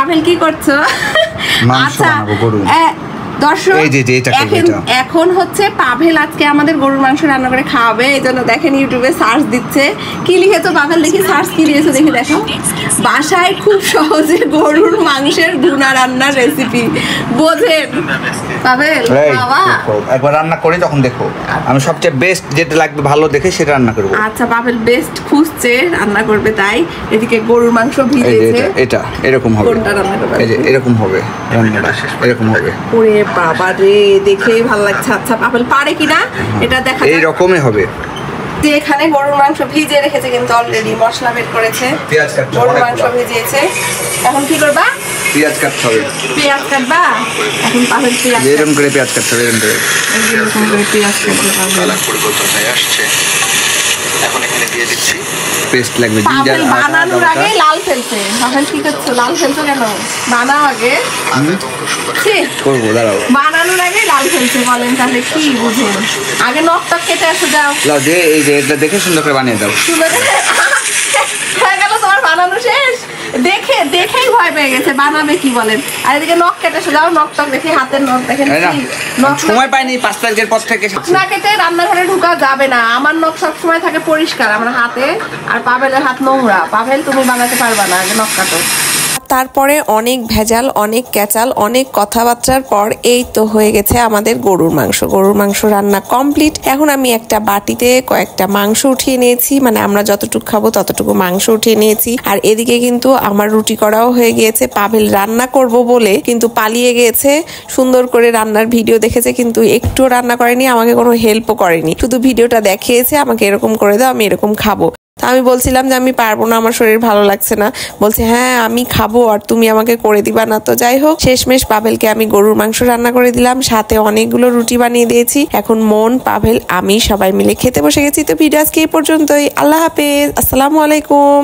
পাভেল কি করছো? আচ্ছা দর্শক, এখন হচ্ছে পাভেল আজকে আমাদের গরুর মাংস রান্না করে খাওয়াবে। এই জন্য দেখেন ইউটিউবে সার্চ দিচ্ছে। কি লিখেছো পাভেল? দেখি সার্চ কি দিয়েছো দেখি। দেখো, বাসায় খুব সহজে গরুর মাংসের ভুনা রান্নার রেসিপি। বোঝেন পাভেল? বাবা একবার রান্না করে তখন দেখো আমি সবচেয়ে বেস্ট যেটা লাগবে ভালো দেখে সেটা রান্না করব। আচ্ছা, পাভেল বেস্ট খুঁজছে রান্না করবে, তাই এদিকে গরুর মাংস ভিজেছে। এটা এরকম হবে। কোনটা রান্না করবে? এই যে এরকম হবে রান্নাটা, এরকম হবে। ওরে বাবা রে, দেখেই ভালো লাগছে। আচ্ছা পাভেল পারে কিনা এটা দেখা যাক। এই রকমই হবে। যে এখানে গরুর মাংস ভিজিয়ে রেখেছে, কিন্তু অলরেডি মশলা বের করেছে, গরুর মাংস ভিজিয়েছে। এখন কি করবা? পেঁয়াজ কাটতে হবে। পেঁয়াজ কাটবা? এখন পাভেল পেঁয়াজ এরকম করে পেঁয়াজ কাটতে হবে, এরকম করে পেঁয়াজ কাটতে পারবে। পরিবর্তন হয়ে আসছে। এখন এখানে দিয়ে দিচ্ছি পেস্ট লাগবে। পাভেল বানানোর আগে লাল ফেলছে। পাভেল কি করছো? লাল ফেলছো কেন? বানাও আগে। করবো, দাঁড়াও। বানানোর আগে লাল ফেলছে, বলেন তাহলে কি বুঝেন? আগে নখটা কেটে আসো, যাও। এই যে এটা দেখে সুন্দর করে বানিয়ে দাও। হয়ে গেল তোমার বানানো শেষ? দেখেই ভয় পেয়ে গেছে, বানাবে কি বলেন? আর এদিকে নখ কেটে এসে যাও। নখ টক দেখে, হাতের নখ দেখেন। সময় পাইনি 5 তারিখের পর থেকে। না কেটে রান্নাঘরে ঢুকা যাবে না। আমার নখ সবসময় থাকে পরিষ্কার আমার হাতে, আর পাভেলের হাত নোংরা। পাভেল তুমি বানাতে পারবা না, আগে নখ কাটো। তারপরে অনেক ভেজাল, অনেক ক্যাচাল, অনেক কথাবার্তার পর এই তো হয়ে গেছে আমাদের গরুর মাংস। গরুর মাংস রান্না কমপ্লিট। এখন আমি একটা বাটিতে কয়েকটা মাংস উঠিয়ে নিয়েছি, মানে আমরা যতটুকু খাবো ততটুকু মাংস উঠিয়ে নিয়েছি। আর এদিকে কিন্তু আমার রুটি করাও হয়ে গিয়েছে। পাভেল রান্না করব বলে কিন্তু পালিয়ে গেছে। সুন্দর করে রান্নার ভিডিও দেখেছে, কিন্তু একটু রান্না করেনি, আমাকে কোনো হেল্পও করেনি। শুধু ভিডিওটা দেখিয়েছে আমাকে এরকম করে দাও, আমি এরকম খাবো। আমি বলছিলাম যে আমি পারবো না, আমার শরীর ভালো লাগছে না। বলছে হ্যাঁ আমি খাবো, আর তুমি আমাকে করে দিবা না? তো যাই হোক, শেষমেশ পাভেলকে আমি গরুর মাংস রান্না করে দিলাম, সাথে অনেকগুলো রুটি বানিয়ে দিয়েছি। এখন মন, পাভেল, আমি সবাই মিলে খেতে বসে গেছি। তো ভিডিও আজকে এই পর্যন্তই। আল্লাহ হাফেজ, আসসালামু আলাইকুম।